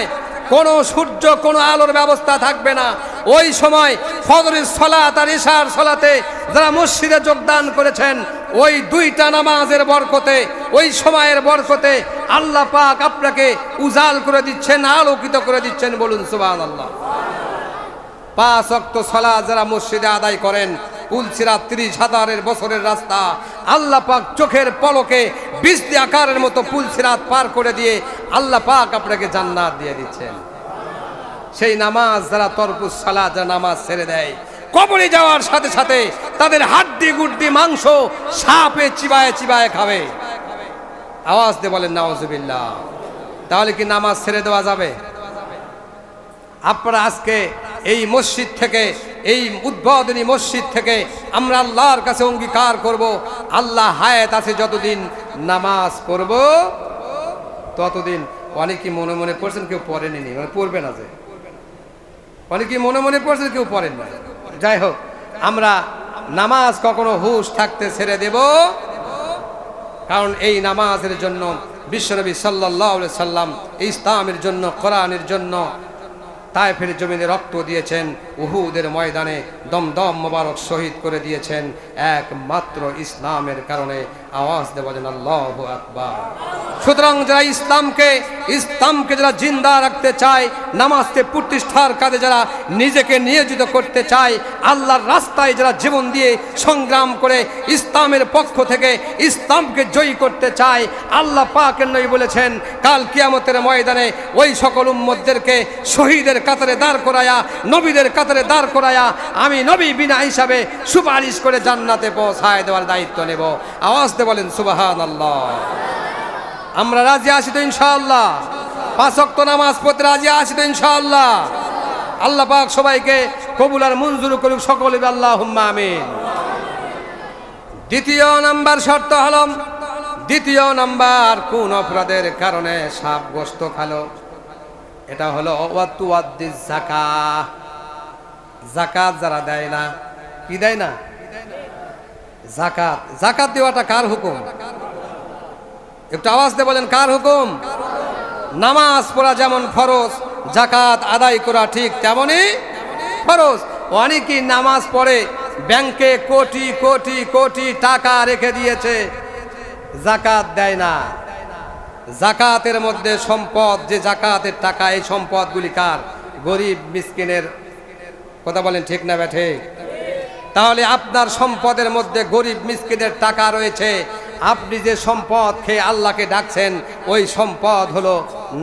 কোনো সূর্য, কোনো আলোর ব্যবস্থা থাকবে না, ওই সময় ফজরের সালাত আর ইশার সালাতে যারা মসজিদে যোগদান করেছেন, ওই দুইটা নামাজের বরকতে, ওই সময়ের বরকতে আল্লাহ পাক আপনাকে উজাল করে দিচ্ছেন, আলোকিত করে দিচ্ছেন। বলুন সুবহানাল্লাহ। 5 ওয়াক্ত সালাত যারা মসজিদে আদায় করেন, পুলসিরাত 30,000 বছরের রাস্তা আল্লাহ পাক চোখের পলকে বৃষ্টি আকারের মতো পুলসিরাত পার করে দিয়ে আল্লাহ পাক আপনাকে জান্নাত দিয়ে দিচ্ছেন। সেই নামাজ যারা তরকুস সালাত, যারা নামাজ ছেড়ে দেয়, কবরে যাওয়ার সাথে সাথে তাদের হাড্ডি গুড্ডি মাংস সাপে চিবায়ে চিবায়ে খাবে। আওয়াজ দিয়ে বলেন নাউজুবিল্লাহ। তাহলে কি নামাজ ছেড়ে দেওয়া যাবে? আপনারা আজকে এই মসজিদ থেকে, এই উদ্বোধনী মসজিদ থেকে আমরা আল্লাহর কাছে অঙ্গীকার করব, আল্লাহ হায়াত আছে যতদিন নামাজ পড়ব ততদিন। অনেকে মনে মনে পড়ছেন, কেউ পড়েনি, মানে পড়বে না, যে অনেকে মনে মনে পড়ছেন, কেউ পড়েন না। যাই হোক, আমরা নামাজ কখনো হুঁশ থাকতে ছেড়ে দেব, কারণ এই নামাজের জন্য বিশ্বনবী সাল্লাল্লাহু আলাইহি সাল্লাম ইসলামের জন্য, কোরআনের জন্য তায়েফের জমিনে রক্ত দিয়েছেন, উহুদের ময়দানে দমদম মোবারক শহীদ করে দিয়েছেন একমাত্র ইসলামের কারণে। আওয়াজ দিয়ে বলেন আল্লাহু আকবার। সুতরাং যারা ইসলামকে যারা জিন্দা রাখতে চায়, নামাজকে প্রতিষ্ঠার কাজে যারা নিজেকে নিয়োজিত করতে চায়, আল্লাহর রাস্তায় যারা জীবন দিয়ে সংগ্রাম করে ইসলামের পক্ষ থেকে ইসলামকে জয়ী করতে চায়, আল্লাহ পাকের নবী বলেছেন কাল কিয়ামতের ময়দানে ওই সকল উম্মতদেরকে শহীদের কাতারে দাঁড় করায়া, নবীদের কাতারে দাঁড় করায়া আমি নবী বিনা হিসাবে সুপারিশ করে জান্নাতে পৌঁছায় দেওয়ার দায়িত্ব নেব। আওয়াজ দিয়ে বলেন সুবহানাল্লাহ। আমরা রাজি আছি তো ইনশাআল্লাহ? 5 ওয়াক্ত নামাজ পড়তে রাজি আছি তো ইনশাআল্লাহ? আল্লাহ পাক সবাইকে কবুল আর মঞ্জুর করুক সকলে আল্লাহুম্মা আমিন। দ্বিতীয় নাম্বার শর্ত হলো, দ্বিতীয় নাম্বার কোন অপরাধের কারণে সাপ গোশত খালো, এটা হলো ওয়াতুয়াদ্দিজ যাকাত। যাকাত যারা দেয় না, কি দেয় না? যাকাত। যাকাত দেওয়াটা কার হুকুম? একটু আওয়াজ দিয়ে বলেন, কার হুকুম? নামাজ পড়া যেমন ফরজ, যাকাত আদায় করা ঠিক তেমনই ফরজ। অনেকেই নামাজ পড়ে ব্যাংকে কোটি কোটি কোটি টাকা রেখে দিয়েছে, যাকাত দেয় না। যাকাতের মধ্যে সম্পদ, যে যাকাতের টাকা, এই সম্পদগুলি কার? গরিব মিসকিনের। কথা বলেন ঠিক না বেঠে? তাহলে আপনার সম্পদের মধ্যে গরিব মিসকিনের টাকা রয়েছে, আপনি যে সম্পদ খেয়ে আল্লাহকে ডাকছেন ওই সম্পদ হলো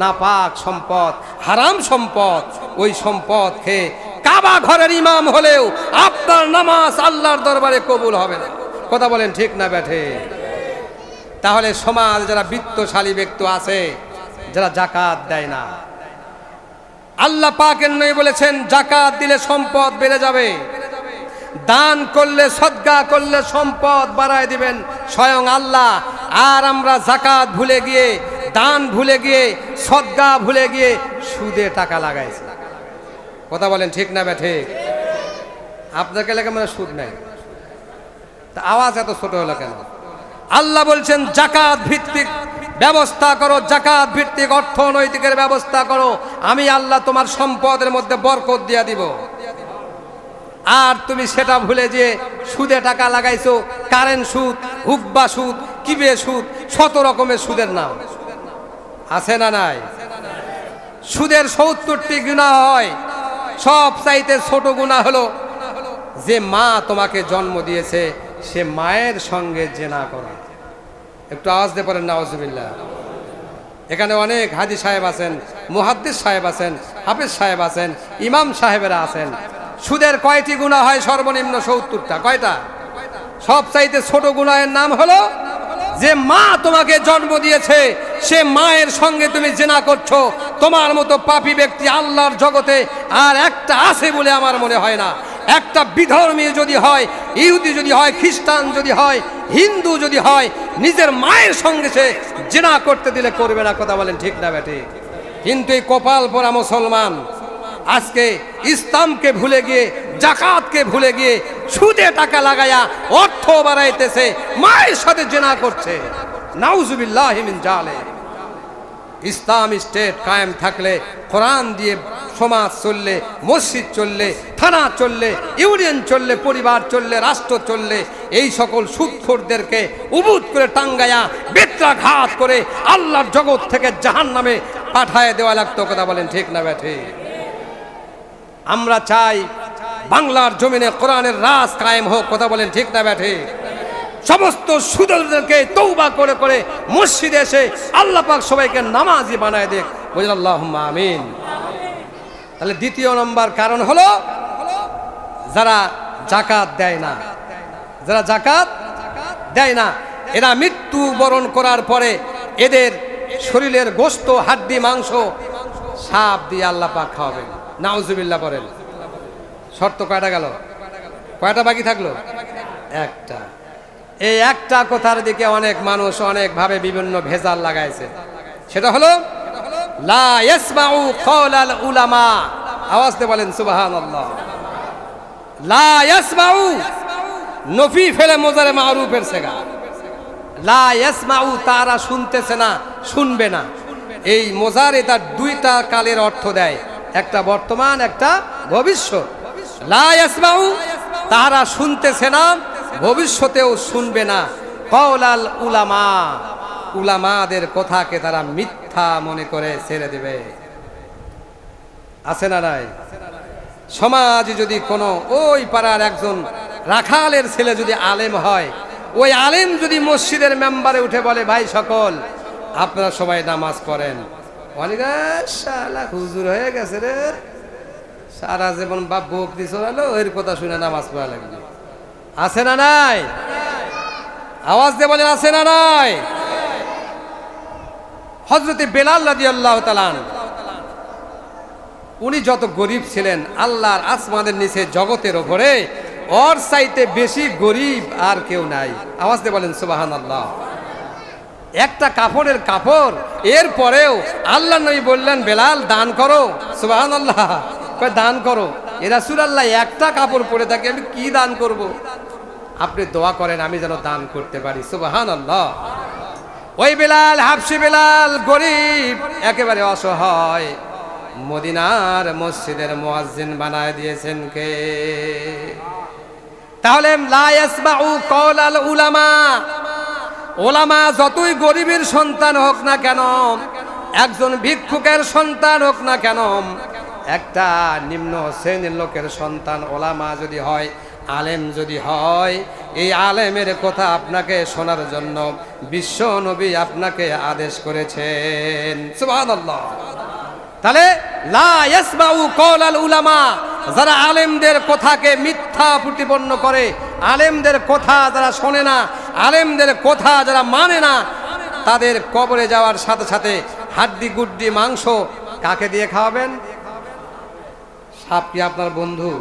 নাপাক সম্পদ, হারাম সম্পদ। ওই সম্পদ খেয়ে কাবা ঘরের ইমাম হলেও আপনার নামাজ আল্লাহর দরবারে কবুল হবে না। কথা বলেন ঠিক না বেঠে? তাহলে সমাজ যারা বিত্তশালী ব্যক্তি আছে, যারা যাকাত দেয় না, আল্লাহ পাকের নবী বলেছেন যাকাত দিলে সম্পদ বেড়ে যাবে, দান করলে সদকা করলে সম্পদ বাড়ায় দিবেন স্বয়ং আল্লাহ। আর আমরা যাকাত ভুলে গিয়ে, দান ভুলে গিয়ে, সদকা ভুলে গিয়ে সুদে টাকা লাগাইছি। কথা বলেন ঠিক না বেঠে? আপনাকে লেগে মানে সুদ নেই, তা আওয়াজ এত ছোট হলো কেন? আল্লাহ বলছেন যাকাত ভিত্তিক ব্যবস্থা করো, যাকাত ভিত্তিক অর্থনৈতিকের ব্যবস্থা করো, আমি আল্লাহ তোমার সম্পদের মধ্যে বরকত দিয়া দিব। আর তুমি সেটা ভুলে যে সুদে টাকা লাগাইছো, কারেন্ট সুদ, হুব্বা সুদ, কিবে সুদ, 100 রকমের সুদের নাম আছে না নাই? সুদের 70টি গুনাহ হয়, সব চাইতে ছোট গুনাহ হলো যে মা তোমাকে জন্ম দিয়েছে সে মায়ের সঙ্গে জেনা করা। একটু আওয়াজ দিয়ে পড়েন নাউজুবিল্লাহ। এখানে অনেক হাজি সাহেব আছেন, মুহাদ্দিস সাহেব আছেন, হাফেজ সাহেব আছেন, ইমাম সাহেবেরা আছেন। সুদের কয়টি গুনাহ হয়? সর্বনিম্ন 70টা। কয়টা? সবচাইতে ছোট গুনাহের নাম হলো যে মা তোমাকে জন্ম দিয়েছে সে মায়ের সঙ্গে তুমি জেনা করছো। তোমার মতো পাপী ব্যক্তি আল্লাহর জগতে আর একটা আছে বলে আমার মনে হয় না। একটা বিধর্মী যদি হয়, ইহুদি যদি হয়, খ্রিস্টান যদি হয়, হিন্দু যদি হয়, নিজের মায়ের সঙ্গে সে জেনা করতে দিলে করবে না। কথা বলেন ঠিক না বেটি? কিন্তু এই কপাল পরা মুসলমান আজকে ইসলামকে ভুলে গিয়ে, যাকাতকে ভুলে গিয়ে সুদে টাকা লাগায়া অর্থ বাড়াইতেছে, মায়ের সাথে জেনা করছে। নাউজুবিল্লাহি মিন জালিক। ইসলাম স্টেট কায়েম থাকলে, কোরআন দিয়ে সমাজ চললে, মসজিদ চললে, থানা চললে, ইউনিয়ন চললে, পরিবার চললে, রাষ্ট্র চললে, এই সকল সুদখোরদেরকে উবুদ করে টাঙ্গায়া বেত্রাঘাত করে আল্লাহর জগৎ থেকে জাহান্নামে পাঠায় দেওয়া লাগতো। কথা বলেন ঠিক না বেঠি? আমরা চাই বাংলার জমিনে কোরআনের রাজ কায়েম হোক। কথা বলেন ঠিক না বেঠি? সমস্ত সুদদেরকে তওবা করে করে মসজিদে এসে আল্লাহ পাক সবাইকে নামাজি বানায় দেখ। বলেন আল্লাহুম্মা আমিন। তাহলে দ্বিতীয় নম্বর কারণ হলো যারা যাকাত দেয় না। যারা যাকাত দেয় না, এরা মৃত্যু বরণ করার পরে এদের শরীরের গোশত, হাড্ডি, মাংস সাপ দিয়ে আল্লাহ পাক খাওয়াবেন। নাউজুবিল্লাহ বলেন। শর্ত কয়টা গেল? কয়টা বাকি থাকলো? একটা। এই একটা কথার দিকে অনেক মানুষ অনেকভাবে বিভিন্ন ভেজাল লাগাইছে। সেটা হলো লা ইয়াসমাউ কওলাল উলামা। আওয়াজ দিয়ে বলেন সুবহানাল্লাহ। লা ইয়াসমাউ নফি ফেলে মোজারে মারুফের সেগা। লা ইয়াসমাউ তারা শুনতেছে না, শুনবে না। এই মোজারে তার দুইটা কালের অর্থ দেয়, একটা বর্তমান, একটা ভবিষ্যৎ। লা ইয়াসমাউ তারা শুনতেছে না, ভবিষ্যতেও শুনবে না। কওলাল উলামা উলামাদের কথাকে তারা মিথ্যা মনে করে ছেড়ে দেবে। আছে না নাই? সমাজে যদি কোনো ওই পাড়ার একজন রাখালের ছেলে যদি আলেম হয়, ওই আলেম যদি মসজিদের মেম্বারে উঠে বলে ভাই সকল আপনারা সবাই নামাজ পড়েন, অনেক শালা হুজুর হয়ে গেছে রে, সারা জীবন বাপ বকরি চড়ালো, এর কথা শুনে নামাজ পড়া লাগবে। আছে না নাই? আওয়াজ দিয়ে বলেন আছে না নাই? হযরতে বেলাল রাদিয়াল্লাহু তাআলা উনি যত গরিব ছিলেন, আল্লাহর আসমানের নিচে জগতের ওপরে ওর চাইতে বেশি গরিব আর কেউ নাই। আওয়াজ দিয়ে বলেন সুবহানাল্লাহ। একটা কাপড়ের কাপড়, এরপরেও আল্লাহ নবী বললেন বেলাল দান করো। সুবহানাল্লাহ, কয় দান করো। এ রাসূলুল্লাহ একটা কাপড় পরে থাকে, আমি কি দান করব? আপনি দোয়া করেন আমি যেন দান করতে পারি। সুবহানাল্লাহ। ওই বেলাল, হাবশি বেলাল, গরিব, একেবারে অসহায়, মদিনার মসজিদের মুয়াজ্জিন বানায় দিয়েছেন কে? তাহলে লা ইয়াসমাউ কওলাল উলামা, ওলামা যতই গরিবের সন্তান হোক না কেন, একজন ভিক্ষুকের সন্তান হোক না কেন, একটা নিম্ন শ্রেণীর লোকের সন্তান ওলামা যদি হয়, আলেম যদি হয়, এই আলেমের কথা আপনাকে শোনার জন্য বিশ্ব নবী আপনাকে আদেশ করেছেন। সুবহানাল্লাহ। তাহলে লা ইয়াসমাউ কওলাল উলামা, যারা আলেমদের কথাকে মিথ্যা প্রতিপন্ন করে, আলেমদের কথা যারা শোনে না, আলেমদের কথা যারা মানে না, তাদের কবরে যাওয়ার সাথে সাথে হাড্ডি গুড্ডি মাংস কাকে দিয়ে খাওয়াবেন? সাপ কি আপনার বন্ধু?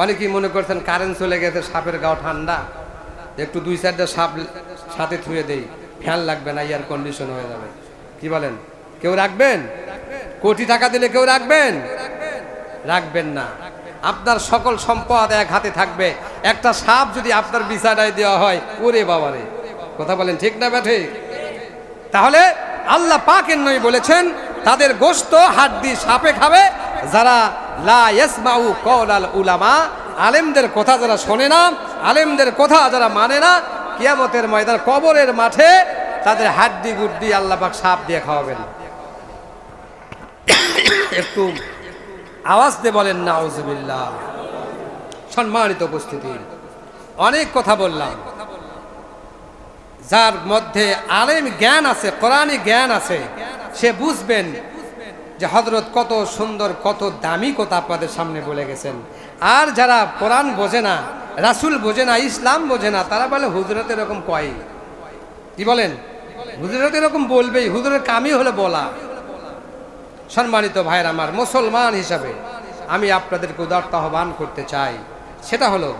অনেকেই মনে করছেন কারেন্ট চলে গেছে, সাপের গাও ঠান্ডা, একটু 2-4টা সাপ সাথে থুয়ে দেই, ফ্যান লাগবে না, এয়ার কন্ডিশন হয়ে যাবে। কি বলেন? কেউ রাখবেন? কোটি টাকা দিলে কেউ রাখবেন? রাখবেন না। আপনার সকল সম্পদ এক হাতে থাকবে, একটা সাপ যদি আপনার বিছানায় দেওয়া হয়, ওরে বাবারে, কথা বলেন ঠিক না ব্যাঠে? তাহলে আল্লাহ পাকের নবী বলেছেন তাদের গোশত হাড্ডি সাপে খাবে, যারা লা ইয়াসমাউ কওলাল উলামা, আলেমদের কথা যারা শোনে না, আলেমদের কথা যারা মানে না, কিয়ামতের ময়দান কবরের মাঠে তাদের হাড্ডি গুড্ডি আল্লাহ পাক সাপ দিয়ে খাওয়াবেন। একটু আওয়াজ দিয়ে বলেন নাউজুবিল্লাহ। সম্মানিত উপস্থিতি, অনেক কথা বললাম। যার মধ্যে আলেম জ্ঞান আছে, কোরআনী জ্ঞান আছে, সে বুঝবেন যে হযরত কত সুন্দর, কত দামি কথা আপনাদের সামনে বলে গেছেন। আর যারা কোরআন বোঝে না, রাসূল বোঝে না, ইসলাম বোঝে না, তারা বলে হুজুরত এরকম কয়। কি বলেন? হুজুরত এরকম বলবেই, হুজুরের কামই হলো বলা। সম্মানিত ভাইয়ের আমার, মুসলমান হিসাবে আমি আপনাদেরকে উদারতা আহ্বান করতে চাই, সেটা হলো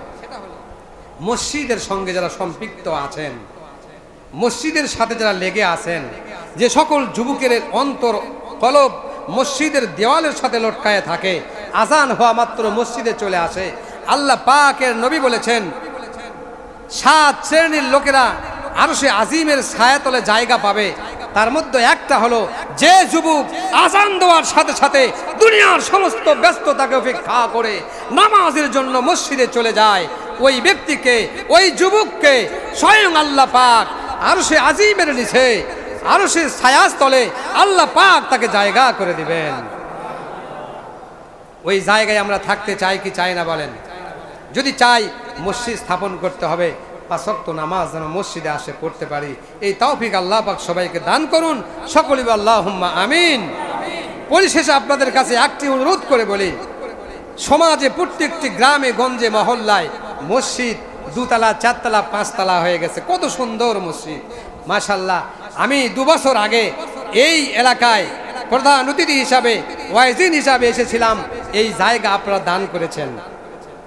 মসজিদের সঙ্গে যারা সম্পৃক্ত আছেন, মসজিদের সাথে যারা লেগে আছেন, যে সকল যুবকের অন্তর কলব মসজিদের দেওয়ালের সাথে লটকায় থাকে, আজান হওয়া মাত্র মসজিদে চলে আসে। আল্লাহ পাকের নবী বলেছেন 7 শ্রেণীর লোকেরা আরশে আজিমের ছায়াতলে জায়গা পাবে। তার মধ্যে একটা হলো যে যুবক আজান দেওয়ার সাথে সাথে দুনিয়ার সমস্ত ব্যস্ততাকে উপেক্ষা করে নামাজের জন্য মসজিদে চলে যায়। ওই ব্যক্তিকে, ওই যুবককে স্বয়ং আল্লাহ পাক আরশে আজিমের নিচে, আরশের ছায়াতলে আল্লাহ পাক তাকে জায়গা করে দিবেন। ওই জায়গায় আমরা থাকতে চাই কি চাই না বলেন? যদি চাই, মসজিদ স্থাপন করতে হবে, 5 ওয়াক্ত নামাজ যেন মসজিদে আসে পড়তে পারি, এই তৌফিক আল্লাহ পাক সবাইকে দান করুন। সকলে আল্লাহুম্মা আমিন। পরিশেষে আপনাদের কাছে একটি অনুরোধ করে বলি, সমাজে প্রত্যেকটি গ্রামে গঞ্জে মহল্লায় মসজিদ 2 তলা, 4 তলা, 5 তলা হয়ে গেছে। কত সুন্দর মসজিদ, মাশাআল্লাহ। আমি 2 বছর আগে এই এলাকায় প্রধান অতিথি হিসাবে, ওয়াইজিন হিসাবে এসেছিলাম। এই জায়গা আপনারা দান করেছেন।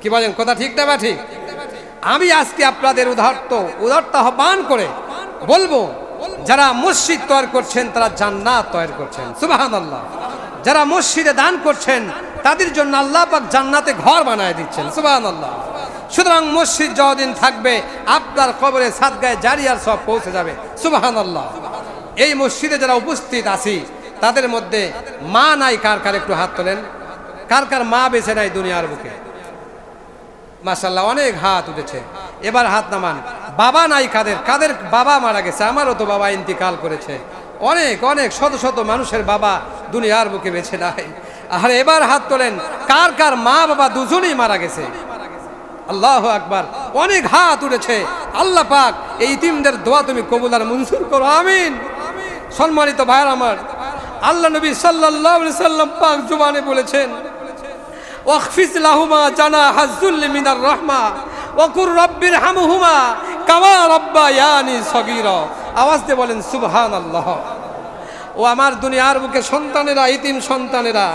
কি বলেন? কথা ঠিক না বা ঠিক? আমি আজকে আপনাদের উদারতা আহ্বান করে বলবো, যারা মসজিদ তৈরি করছেন তারা জান্নাত তৈরি করছেন। সুবহানাল্লাহ। যারা মসজিদে দান করছেন তাদের জন্য আল্লাহ পাক জান্নাতে ঘর বানায় দিচ্ছেন। সুবহানাল্লাহ। সুতরাং মসজিদ যতদিন থাকবে আপনার কবরে সাদগায়ে জারিয়ার সব পৌঁছে যাবে। সুবহানাল্লাহ। এই মসজিদে যারা উপস্থিত আছি তাদের মধ্যে মা নাই কার কার? একটু হাত তোলেন। কার কার মা বেঁচে নাই দুনিয়ার বুকে? মাশাআল্লাহ, অনেক হাত উঠেছে। এবার হাত নামান। বাবা নাই কাদের? কাদের বাবা মারা গেছে? আমারও তো বাবা ইন্তিকাল করেছে। অনেক অনেক শত শত মানুষের বাবা দুনিয়ার বুকে বেঁচে নাই। আর এবার হাত তোলেন, কার কার মা বাবা দুজনেই মারা গেছে? আল্লাহু আকবার। অনেক হাত উঠেছে। আল্লাহ পাক এই ইতিমদের দোয়া তুমি কবুল আর মঞ্জুর করো, আমিন। সম্মানিত ভাইরা আমার, আল্লাহ নবী সাল্লাল্লাহু আলাইহি সাল্লাম পাক জুবানে বলেছেন, ওয়াকফিজ লাহুমা জানাহাজ যুল্লি মিনার রাহমা ওয়া কুর ও আমার দুনিয়ার বুকে সন্তানেরা, ইতিম সন্তানেরা,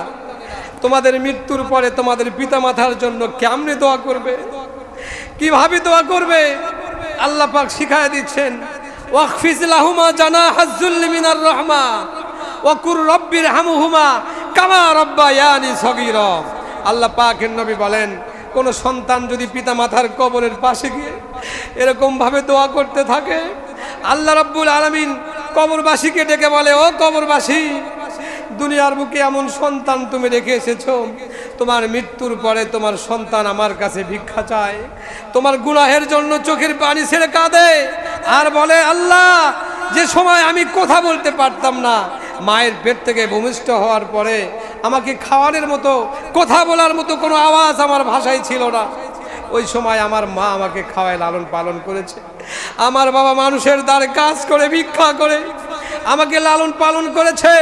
তোমাদের মৃত্যুর পরে তোমাদের পিতামাতার জন্য কেমনে দোয়া করবে, কিভাবে দোয়া করবে? আল্লাহ পাক শিখায় দিচ্ছেন, ওয়াকফিজ লাহুমা জানাহাজ যুল্লি মিনার রাহমা ওয়া কুর রব্বিরহামহুমা কামা রাব্বায়ানি সগীরা। আল্লাহ পাকের নবী বলেন, কোন সন্তান যদি পিতামাতার কবরের পাশে গিয়ে এরকম ভাবে দোয়া করতে থাকে, আল্লাহ রাব্বুল আলামিন কবরবাসীকে ডেকে বলে, ও কবরবাসী, দুনিয়ার বুকে এমন সন্তান তুমি রেখে এসেছো, তোমার মৃত্যুর পরে তোমার সন্তান আমার কাছে ভিক্ষা চায়, তোমার গুনাহের জন্য চোখের পানি ছেড়ে কাঁদে আর বলে, আল্লাহ, যে সময় আমি কথা বলতে পারতাম না, মায়ের পেট থেকে ভূমিষ্ঠ হওয়ার পরে আমাকে খাওয়ানোর মতো, কথা বলার মতো কোনো আওয়াজ আমার ভাষায় ছিল না, ওই সময় আমার মা আমাকে খাওয়ায় লালন পালন করেছে, আমার বাবা মানুষের দ্বারে কাজ করে ভিক্ষা করে আমাকে লালন পালন করেছে।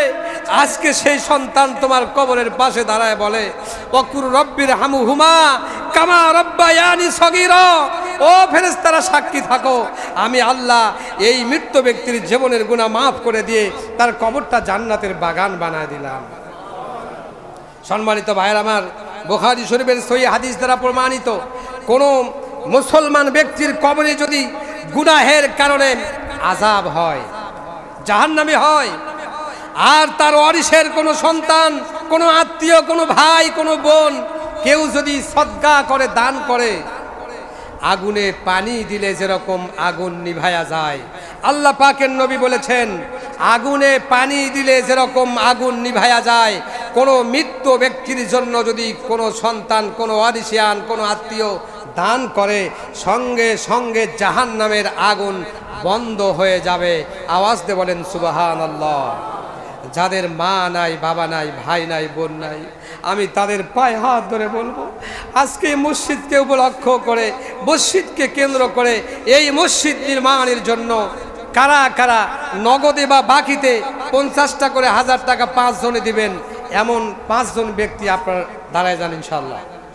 আজকে সেই সন্তান তোমার কবরের পাশে দাঁড়ায় বলে, ওয়াকুর রব্বিরহামহুমা কামা রাব্বায়ানি সগীরা। ও ফেরেশতারা, সাক্ষী থাকো, আমি আল্লাহ এই মৃত ব্যক্তির জীবনের গুনাহ মাফ করে দিয়ে তার কবরটা জান্নাতের বাগান বানায় দিলাম। সম্মানিত ভাইয়ের আমার, বুখারী শরীফের সহিহ হাদিস দ্বারা প্রমাণিত, কোন মুসলমান ব্যক্তির কবরে যদি গুনাহের কারণে আযাব হয়, জাহান্নামী হয়, আর তার ওয়ারিসের কোনো সন্তান, কোনো আত্মীয়, কোনো ভাই, কোনো বোন কেউ যদি সদকা করে, দান করে, আগুনে পানি দিলে যেরকম আগুন নিভায়া যায়, আল্লাহ পাকের নবী বলেছেন, আগুনে পানি দিলে যেরকম আগুন নিভায়া যায়, কোনো মৃত ব্যক্তির জন্য যদি কোনো সন্তান, কোনো ওয়ারিসিয়ান, কোনো আত্মীয় দান করে, সঙ্গে সঙ্গে জাহান্নামের আগুন বন্ধ হয়ে যাবে। আওয়াজ দিয়ে বলেন সুবহানাল্লাহ। যাদের মা নাই, বাবা নাই, ভাই নাই, বোন নাই, আমি তাদের পায়ে হাত ধরে বলবো, আজকে মসজিদকে উপলক্ষ্য করে, মসজিদকে কেন্দ্র করে এই মসজিদ নির্মাণের জন্য কারা কারা নগদে বা বাকিতে 50টা করে 1000 টাকা 5 জনে দিবেন, এমন 5 জন ব্যক্তি আপনার দাঁড়ায় যান ইনশাআল্লাহ।